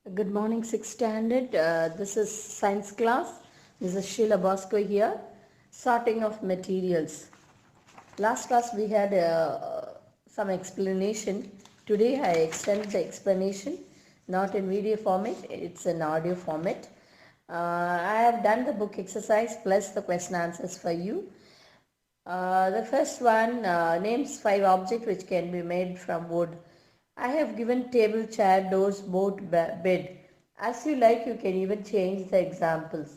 Good morning, 6th standard. This is science class. This is Sheila Bosco here. Sorting of materials. Last class we had some explanation. Today I extend the explanation, not in video format, it's in audio format. I have done the book exercise plus the question answers for you. The first one names 5 objects which can be made from wood. I have given table, chair, doors, boat, bed. As you like, you can even change the examples.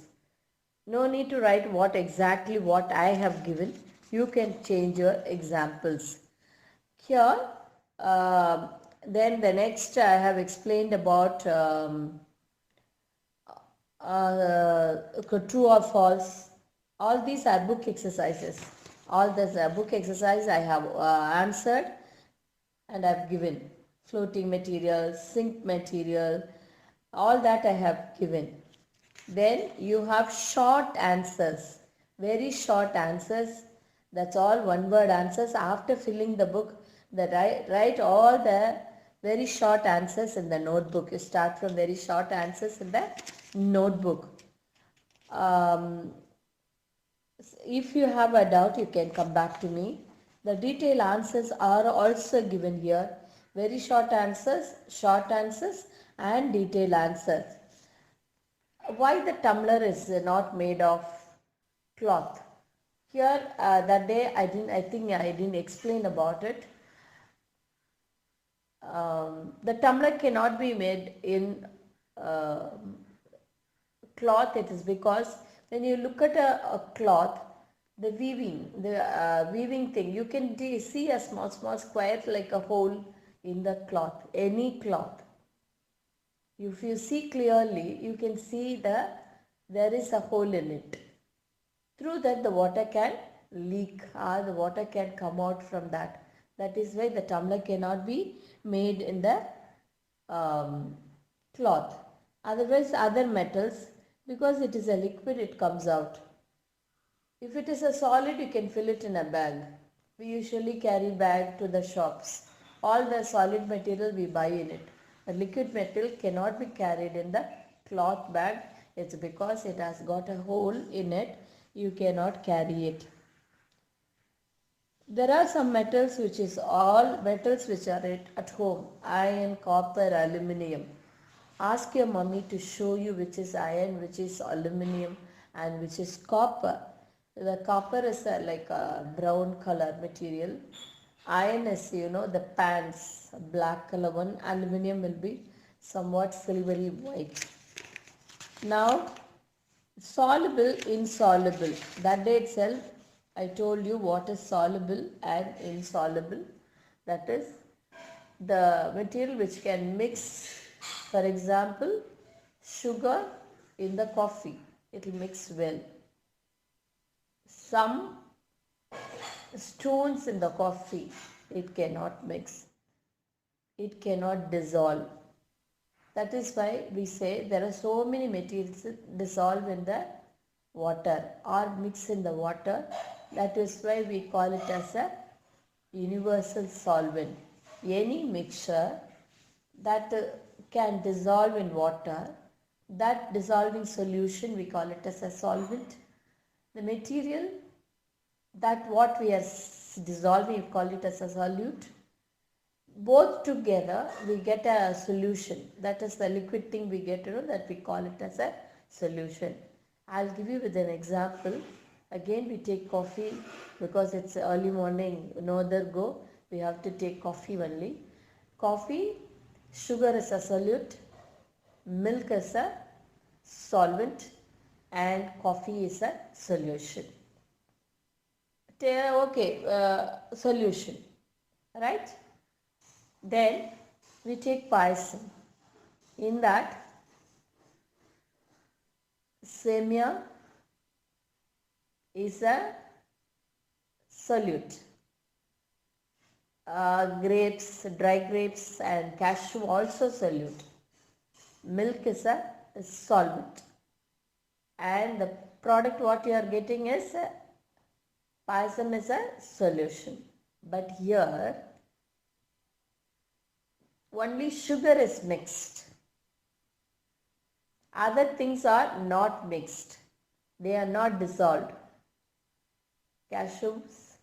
No need to write what I have given. You can change your examples. Here, uh, then the next I have explained about true or false. All these are book exercises. All this book exercise I have answered and I've given. Floating material, sink material, all that I have given. Then you have short answers, very short answers. That's all one word answers. After filling the book, write all the very short answers in the notebook. You start from very short answers in the notebook. Um, if you have a doubt, you can come back to me. The detailed answers are also given here. Very short answers and detailed answers. Why the tumbler is not made of cloth? Here that day I think I didn't explain about it. The tumbler cannot be made in uh, cloth. It is because when you look at a cloth, the weaving thing, you can see a small square like a hole in the cloth, any cloth. If you see clearly, you can see there is a hole in it. Through that the water can leak or the water can come out from that. That is why the tumbler cannot be made in the cloth. Otherwise other metals, because it is a liquid, it comes out. If it is a solid, you can fill it in a bag. We usually carry bag to the shops. All the solid material we buy in it. The liquid metal cannot be carried in the cloth bag. It's because it has got a hole in it. You cannot carry it. There are some metals which is all metals which are at home. Iron, copper, aluminium. Ask your mummy to show you which is iron, which is aluminium and which is copper. The copper is like a brown color material. Iron is, the pans, black color one. Aluminium will be somewhat silvery white. Now, soluble, insoluble. That day itself, I told you what is soluble and insoluble. That is the material which can mix, for example, sugar in the coffee. It will mix well. Some stones in the coffee, it cannot mix. It cannot dissolve. That is why we say there are so many materials dissolve in the water or mix in the water. That is why we call it as a universal solvent. Any mixture that can dissolve in water, that dissolving solution we call it as a solvent. The material that what we are dissolving, we call it as a solute. Both together we get a solution. That is the liquid thing we get, that we call it as a solution. I'll give you with an example. Again we take coffee because it's early morning, no other go. We have to take coffee only. Coffee, sugar is a solute, milk is a solvent and coffee is a solution. Okay, solution, right? Then we take payasam. In that, semia is a solute. Grapes, dry grapes and cashew also solute. Milk is a solvent. And the product what you are getting is payasam is a solution. But here only sugar is mixed. Other things are not mixed. They are not dissolved. Cashews,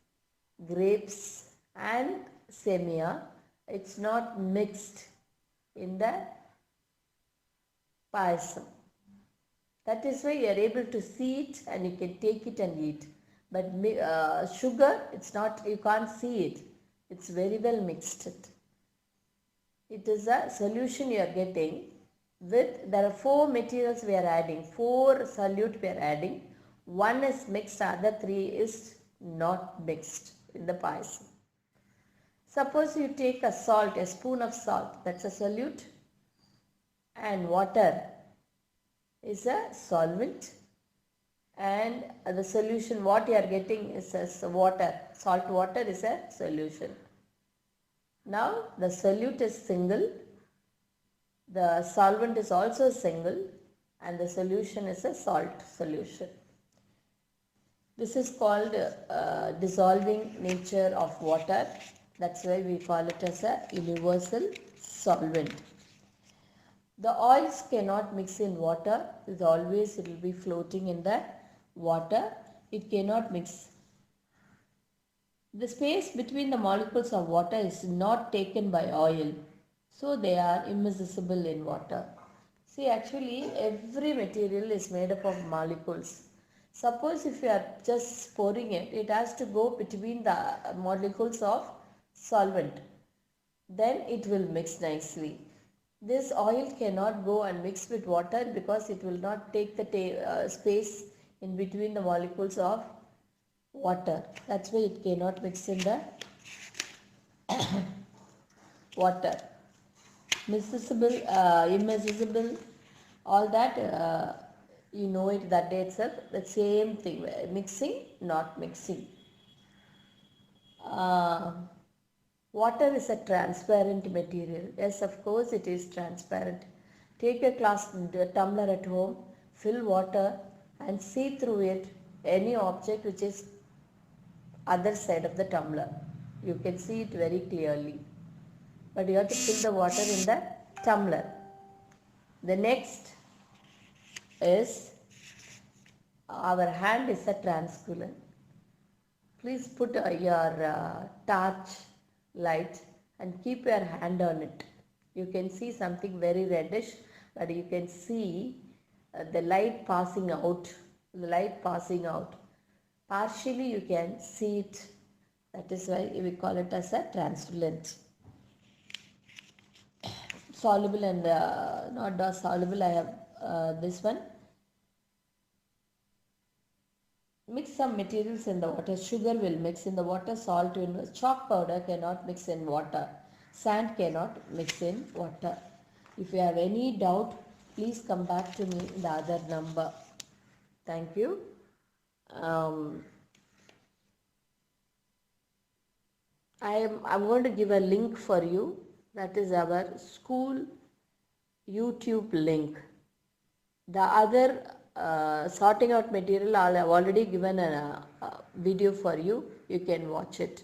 grapes and semia, it's not mixed in the payasam. That is why you are able to see it and you can take it and eat. But sugar, it's not, you can't see it. It's very well mixed. It is a solution you are getting with, there are 4 materials we are adding, 4 solute we are adding. One is mixed, other 3 is not mixed in the payasam. Suppose you take a salt, a spoon of salt, that's a solute, and water is a solvent, and the solution what you are getting is as water. Salt water is a solution. Now the solute is single, the solvent is also single, and the solution is a salt solution. This is called dissolving nature of water. That's why we call it as a universal solvent. The oils cannot mix in water. It always it will be floating in the water. It cannot mix. The space between the molecules of water is not taken by oil, so they are immiscible in water. See, actually every material is made up of molecules. Suppose if you are just pouring it, it has to go between the molecules of solvent. Then it will mix nicely. This oil cannot go and mix with water because it will not take the space in between the molecules of water. That's why it cannot mix in the water. Miscible, immiscible, all that you know it that day itself. The same thing, mixing, not mixing. Water is a transparent material. Yes, of course it is transparent. Take a tumbler at home, fill water and see through it any object which is other side of the tumbler. You can see it very clearly. But you have to fill the water in the tumbler. The next is our hand is a transparent. Please put your torch light and keep your hand on it. You can see something very reddish, but you can see the light passing out. The light passing out. Partially you can see it. That is why we call it as a translucent. Soluble and not soluble. I have this one. Mix some materials in the water. Sugar will mix in the water. Salt will mix. Chalk powder cannot mix in water. Sand cannot mix in water. If you have any doubt, please come back to me in the other number. Thank you. I'm going to give a link for you. That is our school YouTube link. The other sorting out material I have already given a video for you. You can watch it.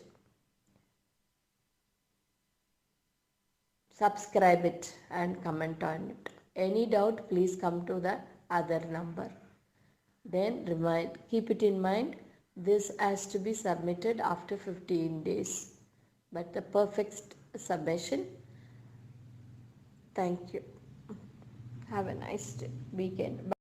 Subscribe it and comment on it. Any doubt, please come to the other number. Then keep it in mind, this has to be submitted after 15 days. But the perfect submission. Thank you. Have a nice weekend. Bye.